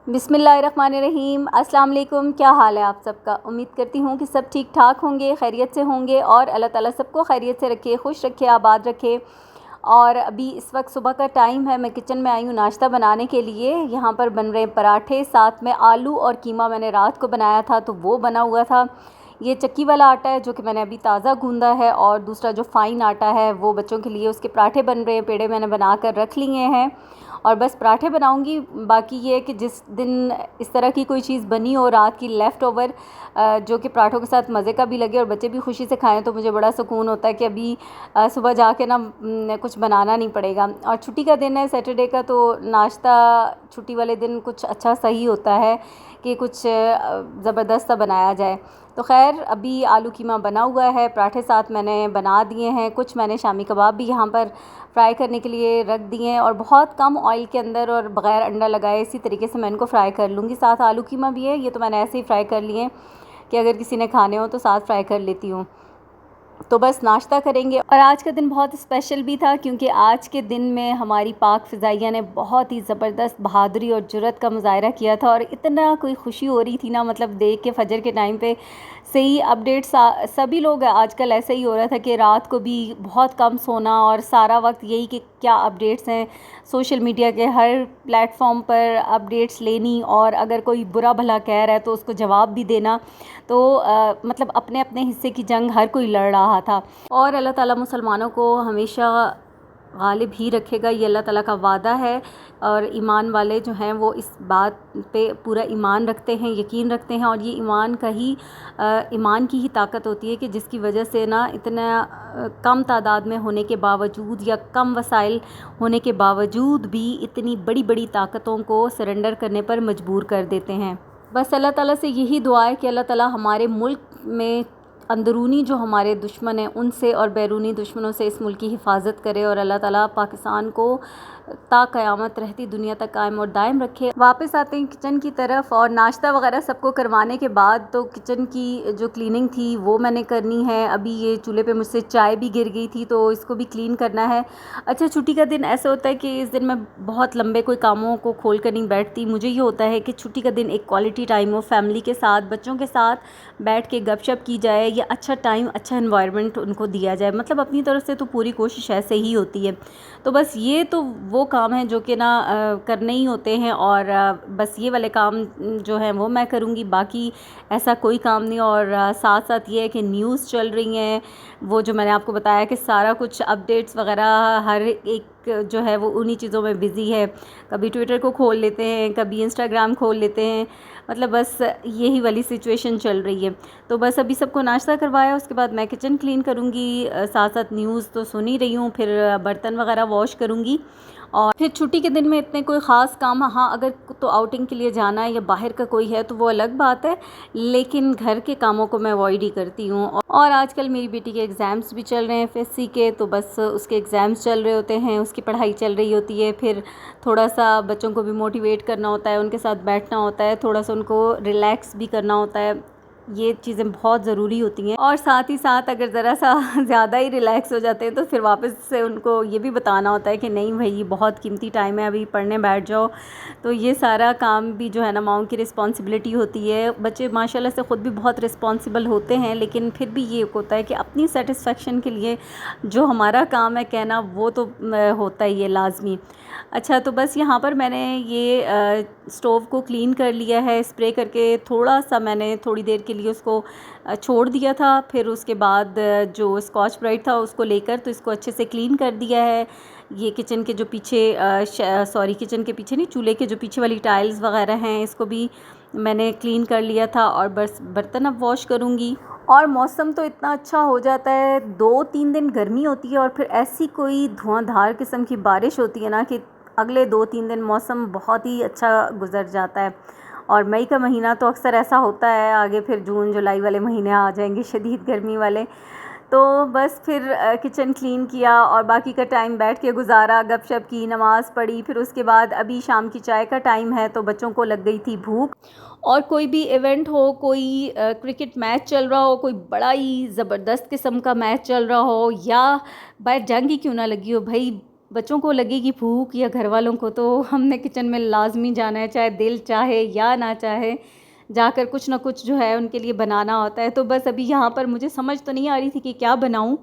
बिस्मिल्लाहिर्रहमानिर्रहीम। अस्सलाम वालेकुम। क्या हाल है आप सबका? उम्मीद करती हूँ कि सब ठीक ठाक होंगे, खैरियत से होंगे और अल्लाह ताला सबको खैरियत से रखे, खुश रखे, आबाद रखे। और अभी इस वक्त सुबह का टाइम है, मैं किचन में आई हूँ नाश्ता बनाने के लिए। यहाँ पर बन रहे पराठे, साथ में आलू और कीमा मैंने रात को बनाया था तो वो बना हुआ था। ये चक्की वाला आटा है जो कि मैंने अभी ताज़ा गूंदा है, और दूसरा जो फ़ाइन आटा है वो बच्चों के लिए उसके पराठे बन रहे हैं। पेड़े मैंने बना कर रख लिए हैं और बस पराठे बनाऊंगी। बाकी ये है कि जिस दिन इस तरह की कोई चीज़ बनी हो रात की लेफ़्ट ओवर, जो कि पराठों के साथ मज़े का भी लगे और बच्चे भी खुशी से खाएं, तो मुझे बड़ा सुकून होता है कि अभी सुबह जाके ना कुछ बनाना नहीं पड़ेगा। और छुट्टी का दिन है सैटरडे का, तो नाश्ता छुट्टी वाले दिन कुछ अच्छा सही होता है कि कुछ ज़बरदस्त सा बनाया जाए। तो खैर अभी आलू कीमा बना हुआ है, पराठे साथ मैंने बना दिए हैं। कुछ मैंने शामी कबाब भी यहाँ पर फ्राई करने के लिए रख दिए हैं और बहुत कम ऑयल के अंदर और बग़ैर अंडा लगाए इसी तरीके से मैं इनको फ्राई कर लूँगी। साथ आलू कीमा भी है, ये तो मैंने ऐसे ही फ्राई कर लिए कि अगर किसी ने खाने हो तो साथ फ्राई कर लेती हूँ। तो बस नाश्ता करेंगे। और आज का दिन बहुत स्पेशल भी था क्योंकि आज के दिन में हमारी पाक फ़िज़ाइया ने बहुत ही ज़बरदस्त बहादुरी और जुर्रत का मुज़ाहरा किया था और इतना कोई खुशी हो रही थी ना, मतलब देख के फजर के टाइम पे से ही अपडेट्स सभी लोग आजकल ऐसे ही हो रहा था कि रात को भी बहुत कम सोना और सारा वक्त यही कि क्या अपडेट्स हैं सोशल मीडिया के हर प्लेटफॉर्म पर अपडेट्स लेनी, और अगर कोई बुरा भला कह रहा है तो उसको जवाब भी देना। तो मतलब अपने अपने हिस्से की जंग हर कोई लड़ रहा था। और अल्लाह ताला मुसलमानों को हमेशा गालिब ही रखेगा, ये अल्लाह ताला का वादा है। और ईमान वाले जो हैं वो इस बात पे पूरा ईमान रखते हैं, यकीन रखते हैं। और ये ईमान का ही ईमान की ही ताकत होती है कि जिसकी वजह से ना इतना कम तादाद में होने के बावजूद या कम वसाइल होने के बावजूद भी इतनी बड़ी बड़ी ताकतों को सरेंडर करने पर मजबूर कर देते हैं। बस अल्लाह ताला से यही दुआ है कि अल्लाह ताला हमारे मुल्क में अंदरूनी जो हमारे दुश्मन हैं उनसे और बैरूनी दुश्मनों से इस मुल्क की हिफाजत करे, और अल्लाह ताला पाकिस्तान को ता क़यामत रहती दुनिया तक कायम और दायम रखे। वापस आते हैं किचन की तरफ, और नाश्ता वगैरह सबको करवाने के बाद तो किचन की जो क्लीनिंग थी वो मैंने करनी है। अभी ये चूल्हे पे मुझसे चाय भी गिर गई थी तो इसको भी क्लीन करना है। अच्छा, छुट्टी का दिन ऐसा होता है कि इस दिन मैं बहुत लंबे कोई कामों को खोल कर नहीं बैठती। मुझे ये होता है कि छुट्टी का दिन एक क्वालिटी टाइम हो, फैमिली के साथ बच्चों के साथ बैठ के गपशप की जाए, या अच्छा टाइम अच्छा इन्वायरमेंट उनको दिया जाए। मतलब अपनी तरफ से तो पूरी कोशिश ऐसे ही होती है। तो बस ये तो वो काम है जो कि ना करने ही होते हैं, और बस ये वाले काम जो हैं वो मैं करूँगी, बाकी ऐसा कोई काम नहीं। और साथ साथ ये है कि न्यूज़ चल रही हैं, वो जो मैंने आपको बताया कि सारा कुछ अपडेट्स वगैरह हर एक जो है वो उन्हीं चीज़ों में बिज़ी है। कभी ट्विटर को खोल लेते हैं, कभी इंस्टाग्राम खोल लेते हैं, मतलब बस यही वाली सिचुएशन चल रही है। तो बस अभी सबको नाश्ता करवाया, उसके बाद मैं किचन क्लीन करूँगी, साथ साथ न्यूज़ तो सुन ही रही हूँ, फिर बर्तन वगैरह वॉश करूँगी। और फिर छुट्टी के दिन में इतने कोई ख़ास काम, हाँ अगर तो आउटिंग के लिए जाना है या बाहर का कोई है तो वो अलग बात है, लेकिन घर के कामों को मैं अवॉइड ही करती हूँ। और आजकल मेरी बेटी के एग्ज़ाम्स भी चल रहे हैं एफएससी के, तो बस उसके एग्ज़ाम्स चल रहे होते हैं, उसकी पढ़ाई चल रही होती है। फिर थोड़ा सा बच्चों को भी मोटिवेट करना होता है, उनके साथ बैठना होता है, थोड़ा सा उनको रिलैक्स भी करना होता है। ये चीज़ें बहुत ज़रूरी होती हैं। और साथ ही साथ अगर ज़रा सा ज़्यादा ही रिलैक्स हो जाते हैं तो फिर वापस से उनको ये भी बताना होता है कि नहीं भाई ये बहुत कीमती टाइम है, अभी पढ़ने बैठ जाओ। तो ये सारा काम भी जो है ना माओं की रिस्पॉन्सिबिलिटी होती है। बच्चे माशाल्लाह से ख़ुद भी बहुत रिस्पॉन्सिबल होते हैं, लेकिन फिर भी ये होता है कि अपनी सेटिस्फेक्शन के लिए जो हमारा काम है कहना वो तो होता ही है लाजमी। अच्छा, तो बस यहाँ पर मैंने ये स्टोव को क्लीन कर लिया है स्प्रे करके। थोड़ा सा मैंने थोड़ी देर के लिए उसको छोड़ दिया था, फिर उसके बाद जो स्कॉच ब्राइट था उसको लेकर तो इसको अच्छे से क्लीन कर दिया है। ये किचन के जो पीछे किचन के पीछे नहीं, चूल्हे के जो पीछे वाली टाइल्स वगैरह हैं इसको भी मैंने क्लीन कर लिया था, और बस बर्तन अब वॉश करूँगी। और मौसम तो इतना अच्छा हो जाता है, 2-3 दिन गर्मी होती है और फिर ऐसी कोई धुआंधार किस्म की बारिश होती है ना कि अगले 2-3 दिन मौसम बहुत ही अच्छा गुजर जाता है। और मई का महीना तो अक्सर ऐसा होता है, आगे फिर जून जुलाई वाले महीने आ जाएंगे शदीद गर्मी वाले। तो बस फिर किचन क्लीन किया और बाकी का टाइम बैठ के गुजारा, गपशप की, नमाज़ पढ़ी। फिर उसके बाद अभी शाम की चाय का टाइम है तो बच्चों को लग गई थी भूख। और कोई भी इवेंट हो, कोई क्रिकेट मैच चल रहा हो, कोई बड़ा ही ज़बरदस्त किस्म का मैच चल रहा हो, या बाहर जंग ही क्यों ना लगी हो भाई, बच्चों को लगेगी भूख या घर वालों को, तो हमने किचन में लाजमी जाना है, चाहे दिल चाहे या ना चाहे, जाकर कुछ ना कुछ जो है उनके लिए बनाना होता है। तो बस अभी यहाँ पर मुझे समझ तो नहीं आ रही थी कि क्या बनाऊँ,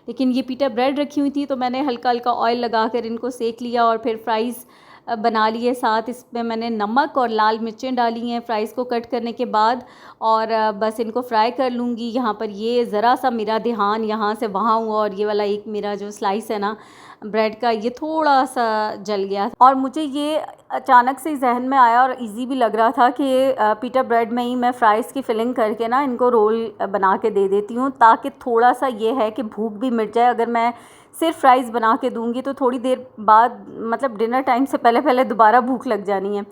लेकिन ये पीटा ब्रेड रखी हुई थी तो मैंने हल्का हल्का ऑयल लगा कर इनको सेक लिया और फिर फ्राइज़ बना लिए। साथ इसमें मैंने नमक और लाल मिर्चें डाली हैं फ्राइज़ को कट करने के बाद, और बस इनको फ्राई कर लूँगी। यहाँ पर ये ज़रा सा मेरा ध्यान यहाँ से वहाँ हुआ और ये वाला एक मेरा जो स्लाइस है ना ब्रेड का, ये थोड़ा सा जल गया और मुझे ये अचानक से जहन में आया और इजी भी लग रहा था कि पीटा ब्रेड में ही मैं फ्राइज़ की फिलिंग करके ना इनको रोल बना के दे देती हूँ, ताकि थोड़ा सा ये है कि भूख भी मिट जाए। अगर मैं सिर्फ फ्राइज़ बना के दूँगी तो थोड़ी देर बाद, मतलब डिनर टाइम से पहले पहले दोबारा भूख लग जानी है।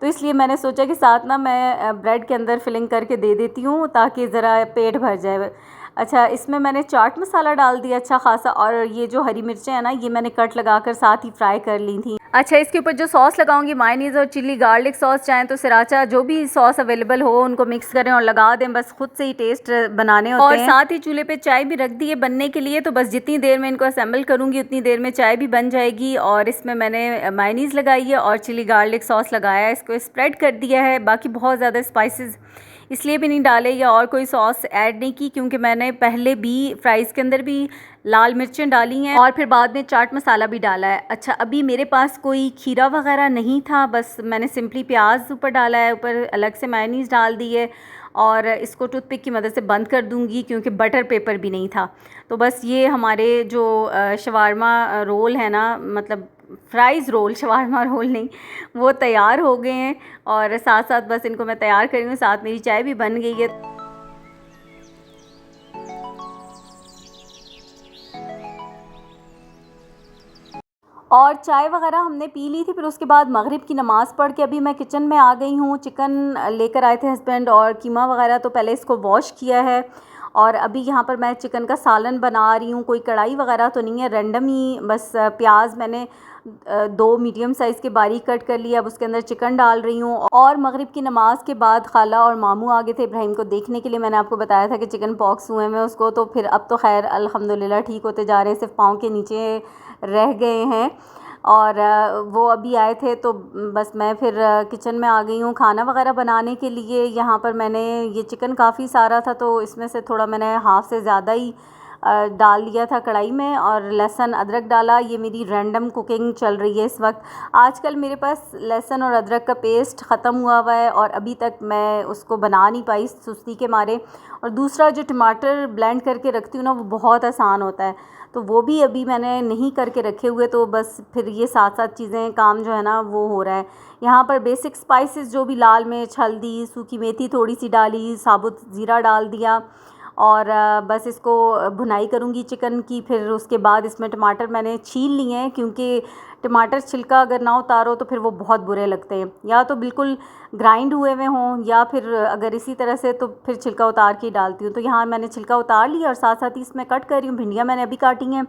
तो इसलिए मैंने सोचा कि साथ ना मैं ब्रेड के अंदर फिलिंग करके दे देती हूँ ताकि ज़रा पेट भर जाए। अच्छा, इसमें मैंने चाट मसाला डाल दिया अच्छा खासा, और ये जो हरी मिर्चें हैं ना ये मैंने कट लगाकर साथ ही फ्राई कर ली थी। अच्छा, इसके ऊपर जो सॉस लगाऊंगी मायोनीज़ और चिली गार्लिक सॉस, चाहें तो सराचा, जो भी सॉस अवेलेबल हो उनको मिक्स करें और लगा दें, बस खुद से ही टेस्ट बनाने होते हैं। और साथ ही चूल्हे पे चाय भी रख दी है बनने के लिए, तो बस जितनी देर में इनको असेंबल करूँगी उतनी देर में चाय भी बन जाएगी। और इसमें मैंने मायोनीज़ लगाई है और चिली गार्लिक सॉस लगाया है, इसको स्प्रेड कर दिया है। बाकी बहुत ज़्यादा स्पाइसेस इसलिए भी नहीं डाले या और कोई सॉस ऐड नहीं की क्योंकि मैंने पहले भी फ्राइज़ के अंदर भी लाल मिर्चें डाली हैं और फिर बाद में चाट मसाला भी डाला है। अच्छा, अभी मेरे पास कोई खीरा वगैरह नहीं था, बस मैंने सिंपली प्याज ऊपर डाला है, ऊपर अलग से मायोनीज़ डाल दी है और इसको टूथपिक की मदद से बंद कर दूंगी क्योंकि बटर पेपर भी नहीं था। तो बस ये हमारे जो शवारमा रोल है ना, मतलब फ्राइज़ रोल, शवारमा रोल नहीं, वो तैयार हो गए हैं और साथ साथ बस इनको मैं तैयार कर रही हूँ, साथ मेरी चाय भी बन गई है। और चाय वगैरह हमने पी ली थी, फिर उसके बाद मगरिब की नमाज़ पढ़ के अभी मैं किचन में आ गई हूँ। चिकन लेकर आए थे हस्बैंड और कीमा वगैरह, तो पहले इसको वॉश किया है और अभी यहाँ पर मैं चिकन का सालन बना रही हूँ। कोई कढ़ाई वगैरह तो नहीं है, रैंडम ही बस प्याज मैंने 2 मीडियम साइज़ के बारीक कट कर लिया, अब उसके अंदर चिकन डाल रही हूँ। और मगरिब की नमाज़ के बाद खाला और मामू आ गए थे इब्राहिम को देखने के लिए। मैंने आपको बताया था कि चिकन पॉक्स हुए हैं उसको, तो फिर अब तो खैर अल्हम्दुलिल्लाह ठीक होते जा रहे हैं, सिर्फ पाँव के नीचे रह गए हैं। और वो अभी आए थे तो बस मैं फिर किचन में आ गई हूँ खाना वगैरह बनाने के लिए। यहाँ पर मैंने ये चिकन काफ़ी सारा था तो इसमें से थोड़ा मैंने हाफ़ से ज़्यादा ही डाल दिया था कढ़ाई में और लहसुन अदरक डाला। ये मेरी रैंडम कुकिंग चल रही है इस वक्त। आजकल मेरे पास लहसुन और अदरक का पेस्ट ख़त्म हुआ हुआ है और अभी तक मैं उसको बना नहीं पाई सुस्ती के मारे। और दूसरा जो टमाटर ब्लेंड करके रखती हूँ ना, वो बहुत आसान होता है, तो वो भी अभी मैंने नहीं करके रखे हुए, तो बस फिर ये साथ साथ चीज़ें काम जो है ना वो हो रहा है। यहाँ पर बेसिक स्पाइसेस जो भी लाल मिर्च, हल्दी, सूखी मेथी थोड़ी सी डाली, साबुत ज़ीरा डाल दिया और बस इसको भुनाई करूँगी चिकन की। फिर उसके बाद इसमें टमाटर मैंने छील लिए हैं क्योंकि टमाटर छिलका अगर ना उतारो तो फिर वो बहुत बुरे लगते हैं, या तो बिल्कुल ग्राइंड हुए हुए हों या फिर अगर इसी तरह से तो फिर छिलका उतार के डालती हूँ। तो यहाँ मैंने छिलका उतार लिया और साथ साथ ही इसमें कट कर रही हूँ। भिंडियाँ मैंने अभी काटी हैं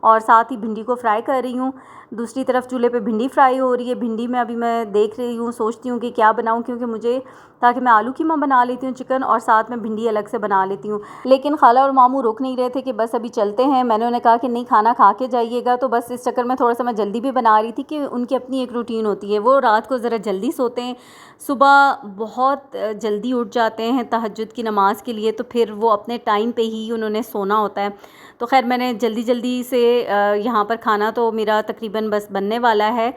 और साथ ही भिंडी को फ्राई कर रही हूँ। दूसरी तरफ चूल्हे पे भिंडी फ्राई हो रही है। भिंडी में अभी मैं देख रही हूँ, सोचती हूँ कि क्या बनाऊँ, क्योंकि मुझे ताकि मैं आलू कीमा बना लेती हूँ चिकन और साथ में भिंडी अलग से बना लेती हूँ। लेकिन खाला और मामू रुक नहीं रहे थे कि बस अभी चलते हैं। मैंने उन्हें कहा कि नहीं, खाना खा के जाइएगा, तो बस इस चक्कर में थोड़ा सा मैं जल्दी भी बना रही थी कि उनकी अपनी एक रूटीन होती है, वो रात को ज़रा जल्दी सोते हैं, सुबह बहुत जल्दी उठ जाते हैं तहज्जुद की नमाज़ के लिए, तो फिर वो अपने टाइम पे ही उन्होंने सोना होता है। तो खैर मैंने जल्दी जल्दी से यहाँ पर खाना तो मेरा तकरीबन बस बनने वाला है।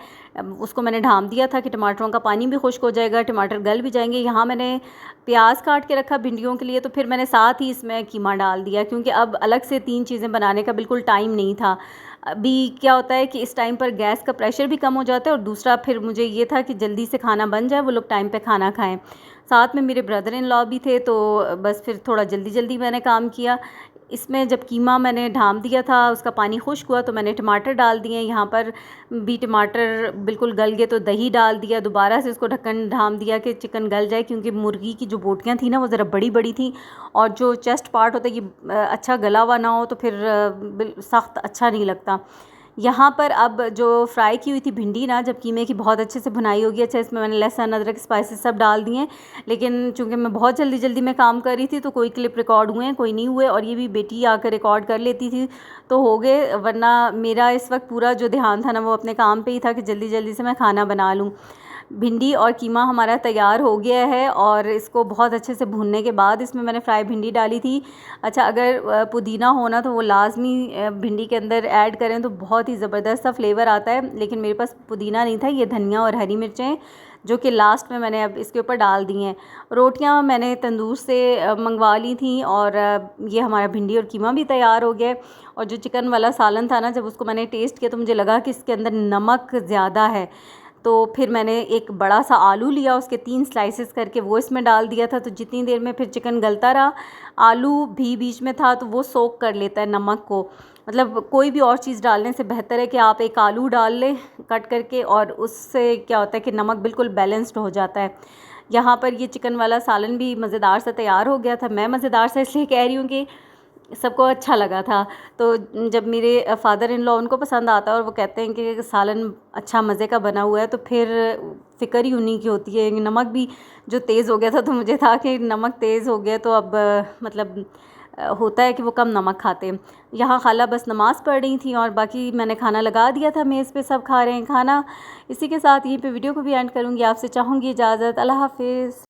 उसको मैंने ढाँप दिया था कि टमाटरों का पानी भी खुश्क हो जाएगा, टमाटर गल भी जाएंगे। यहाँ मैंने प्याज काट के रखा भिंडियों के लिए, तो फिर मैंने साथ ही इसमें कीमा डाल दिया क्योंकि अब अलग से 3 चीज़ें बनाने का बिल्कुल टाइम नहीं था। अभी क्या होता है कि इस टाइम पर गैस का प्रेशर भी कम हो जाता है और दूसरा फिर मुझे ये था कि जल्दी से खाना बन जाए, वो लोग टाइम पे खाना खाएं। साथ में मेरे ब्रदर इन लॉ भी थे, तो बस फिर थोड़ा जल्दी जल्दी मैंने काम किया। इसमें जब कीमा मैंने ढाँप दिया था, उसका पानी खुश्क हुआ, तो मैंने टमाटर डाल दिए। यहाँ पर भी टमाटर बिल्कुल गल गए तो दही डाल दिया, दोबारा से उसको ढक्कन ढाँप दिया कि चिकन गल जाए, क्योंकि मुर्गी की जो बोटियाँ थी ना वो ज़रा बड़ी बड़ी थी और जो चेस्ट पार्ट होता है ये अच्छा गला हुआ ना हो तो फिर सख्त अच्छा नहीं लगता। यहाँ पर अब जो फ्राई की हुई थी भिंडी ना, जब कीमे की बहुत अच्छे से भुनाई होगी, अच्छा इसमें मैंने लहसुन अदरक स्पाइसेस सब डाल दिए। लेकिन चूँकि मैं बहुत जल्दी जल्दी में काम कर रही थी तो कोई क्लिप रिकॉर्ड हुए हैं, कोई नहीं हुए, और ये भी बेटी आकर रिकॉर्ड कर लेती थी तो हो गए, वरना मेरा इस वक्त पूरा जो ध्यान था ना वो अपने काम पे ही था कि जल्दी जल्दी से मैं खाना बना लूँ। भिंडी और कीमा हमारा तैयार हो गया है और इसको बहुत अच्छे से भूनने के बाद इसमें मैंने फ्राई भिंडी डाली थी। अच्छा, अगर पुदीना होना तो वो लाजमी भिंडी के अंदर ऐड करें तो बहुत ही ज़बरदस्त सा फ्लेवर आता है, लेकिन मेरे पास पुदीना नहीं था। ये धनिया और हरी मिर्चें जो कि लास्ट में मैंने अब इसके ऊपर डाल दी हैं। रोटियां मैंने तंदूर से मंगवा ली थी और ये हमारा भिंडी और कीमा भी तैयार हो गया। और जो चिकन वाला सालन था ना, जब उसको मैंने टेस्ट किया तो मुझे लगा कि इसके अंदर नमक ज़्यादा है, तो फिर मैंने एक बड़ा सा आलू लिया, उसके 3 स्लाइसेस करके वो इसमें डाल दिया था। तो जितनी देर में फिर चिकन गलता रहा, आलू भी बीच में था तो वो सोक कर लेता है नमक को। मतलब कोई भी और चीज़ डालने से बेहतर है कि आप एक आलू डाल लें कट करके, और उससे क्या होता है कि नमक बिल्कुल बैलेंस्ड हो जाता है। यहाँ पर ये चिकन वाला सालन भी मज़ेदार सा तैयार हो गया था। मैं मज़ेदार सा इसलिए कह रही हूँ कि सबको अच्छा लगा था। तो जब मेरे फादर इन लॉ उनको पसंद आता है और वो कहते हैं कि सालन अच्छा मज़े का बना हुआ है, तो फिर फ़िक्र ही उन्हीं की होती है। नमक भी जो तेज़ हो गया था तो मुझे था कि नमक तेज़ हो गया तो अब मतलब होता है कि वो कम नमक खाते हैं। यहाँ खाला बस नमाज़ पढ़ रही थी और बाकी मैंने खाना लगा दिया था मेज़ पे, सब खा रहे हैं खाना। इसी के साथ यहीं पे वीडियो को भी एंड करूँगी। आपसे चाहूँगी इजाज़त। अल्लाह हाफ़िज़।